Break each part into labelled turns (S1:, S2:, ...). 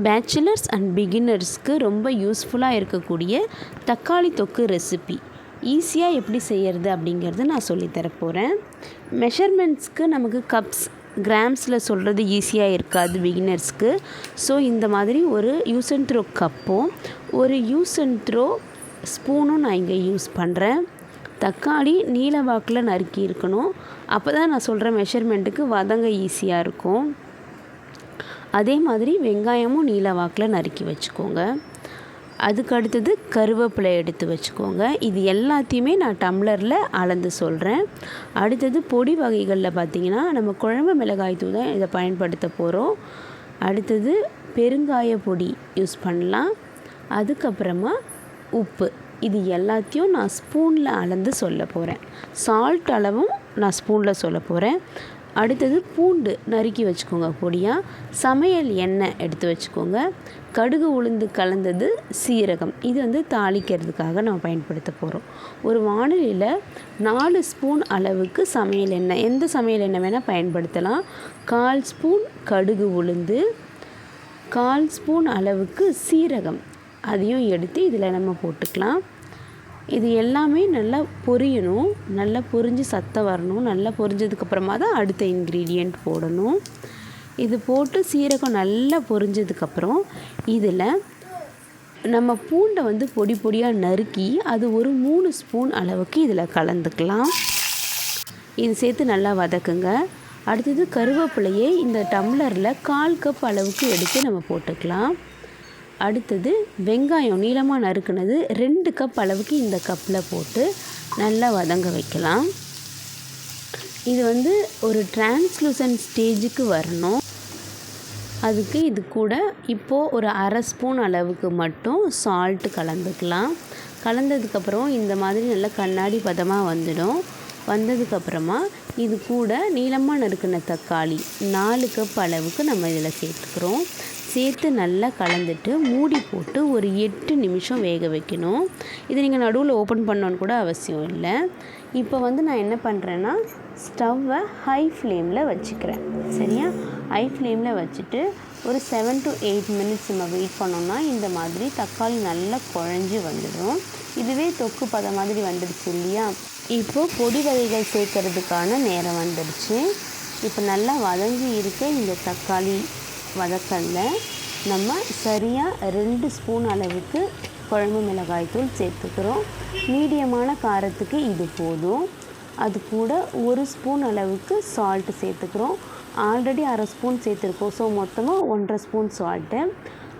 S1: Bachelors and பிகினர்ஸ்க்கு ரொம்ப யூஸ்ஃபுல்லாக இருக்கக்கூடிய தக்காளி தொக்கு ரெசிபி ஈஸியாக எப்படி செய்கிறது அப்படிங்கிறது நான் சொல்லித்தர போகிறேன். மெஷர்மெண்ட்ஸ்க்கு நமக்கு கப்ஸ் கிராம்ஸில் சொல்கிறது ஈஸியாக இருக்காது பிகினர்ஸ்க்கு. ஸோ இந்த மாதிரி ஒரு யூஸ் அண்ட் த்ரோ கப்பும் ஒரு யூஸ் அண்ட் த்ரோ ஸ்பூனும் நான் இங்கே யூஸ் பண்ணுறேன். தக்காளி நீல வாக்கில் நறுக்கி இருக்கணும். அப்போ தான் நான் சொல்கிற மெஷர்மெண்ட்டுக்கு வதங்க ஈஸியாக இருக்கும். அதே மாதிரி வெங்காயமும் நீல வாக்கில் நறுக்கி வச்சுக்கோங்க. அதுக்கு அடுத்தது கருவேப்பிலை எடுத்து வச்சுக்கோங்க. இது எல்லாத்தையுமே நான் டம்ளரில் அளந்து சொல்கிறேன். அடுத்தது பொடி வகைகளில் பார்த்திங்கன்னா நம்ம குழம்பு மிளகாய் தூள் தான் இதை பயன்படுத்த போகிறோம். அடுத்தது பெருங்காய பொடி யூஸ் பண்ணலாம். அதுக்கப்புறமா உப்பு. இது எல்லாத்தையும் நான் ஸ்பூனில் அளந்து சொல்ல போகிறேன். சால்ட் அளவும் நான் ஸ்பூனில் சொல்ல போகிறேன். அடுத்தது பூண்டு நறுக்கி வச்சுக்கோங்க பொடியாக. சமையல் எண்ணெய் எடுத்து வச்சுக்கோங்க. கடுகு உளுந்து கலந்தது சீரகம். இது தாளிக்கிறதுக்காக நம்ம பயன்படுத்த போகிறோம். ஒரு வாணலியில் 4 ஸ்பூன் அளவுக்கு சமையல் எண்ணெய், எந்த சமையல் எண்ணெய் வேணால் பயன்படுத்தலாம். 1/4 ஸ்பூன் கடுகு உளுந்து, 1/4 ஸ்பூன் அளவுக்கு சீரகம், அதையும் எடுத்து இதில் நம்ம போட்டுக்கலாம். இது எல்லாமே நல்லா பொரியணும். நல்லா பொரிஞ்சு சத்தம் வரணும். நல்லா பொரிஞ்சதுக்கப்புறமா தான் அடுத்த இன்க்ரீடியண்ட் போடணும். இது போட்டு சீரகம் நல்லா பொரிஞ்சதுக்கப்புறம் இதில் நம்ம பூண்டை பொடி பொடியாக நறுக்கி அது ஒரு 3 ஸ்பூன் அளவுக்கு இதில் கலந்துக்கலாம். இது சேர்த்து நல்லா வதக்குங்க. அடுத்தது கருவேப்பிலையை இந்த டம்ளரில் 1/4 கப் அளவுக்கு எடுத்து நம்ம போட்டுக்கலாம். அடுத்தது வெங்காயம் நீளமாக நறுக்குனது 2 கப் அளவுக்கு இந்த கப்பில் போட்டு நல்லா வதங்க வைக்கலாம். இது ஒரு டிரான்ஸ்லூசன்ட் ஸ்டேஜுக்கு வரணும். அதுக்கு இது கூட இப்போது ஒரு 1/2 ஸ்பூன் அளவுக்கு மட்டும் சால்ட்டு கலந்துக்கலாம். கலந்ததுக்கப்புறம் இந்த மாதிரி நல்லா கண்ணாடி பதமாக வந்துடும். வந்ததுக்கப்புறமா இது கூட நீளமாக நறுக்கின தக்காளி 4 கப் அளவுக்கு நம்ம இதில் சேர்த்துக்கிறோம். சேர்த்து நல்லா கலந்துட்டு மூடி போட்டு ஒரு 8 நிமிஷம் வேக வைக்கணும். இதை நீங்கள் நடுவில் ஓப்பன் பண்ணணுன்னு கூட அவசியம் இல்லை. இப்போ நான் என்ன பண்ணுறேன்னா ஸ்டவ்வை ஹை ஃப்ளேமில் வச்சுக்கிறேன். சரியா? ஹை ஃப்ளேமில் வச்சுட்டு ஒரு 7 to 8 மினிட்ஸ் நம்ம வெயிட் பண்ணோம்னா இந்த மாதிரி தக்காளி நல்லா குழஞ்சி வந்துடும். இதுவே தொக்கு பதம் மாதிரி வந்துடுச்சு இல்லையா? இப்போது பொடி வகைகள் சேர்க்கறதுக்கான நேரம் வந்துடுச்சு. இப்போ நல்லா வதங்கி இருக்க இந்த தக்காளி வதக்கலில் நம்ம சரியாக 2 ஸ்பூன் அளவுக்கு குழம்பு மிளகாய் தூள் சேர்த்துக்கிறோம். மீடியமான காரத்துக்கு இது போதும். அது கூட 1 ஸ்பூன் அளவுக்கு சால்ட்டு சேர்த்துக்கிறோம். ஆல்ரெடி 1/2 ஸ்பூன் சேர்த்துருக்கோம். ஸோ மொத்தமாக 1/2 ஸ்பூன் சால்ட்டு,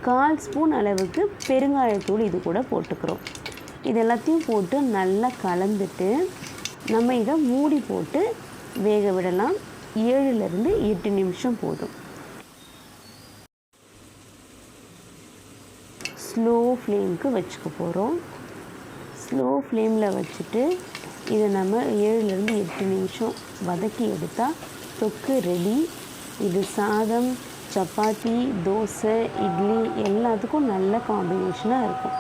S1: 1/4 ஸ்பூன் அளவுக்கு பெருங்காயத்தூள் இது கூட போட்டுக்கிறோம். இது எல்லாத்தையும் போட்டு நல்லா கலந்துட்டு நம்ம இதை மூடி போட்டு வேக விடலாம். 7லேருந்து 8 நிமிஷம் போதும். ஸ்லோ ஃப்ளேமுக்கு வச்சுக்க போகிறோம். ஸ்லோ ஃப்ளேமில் வச்சுட்டு இதை நம்ம 7லேருந்து 8 நிமிஷம் வதக்கி எடுத்தால் தொக்கு ரெடி. இது சாதம், சப்பாத்தி, தோசை, இட்லி எல்லாத்துக்கும் நல்ல காம்பினேஷனாக இருக்கும்.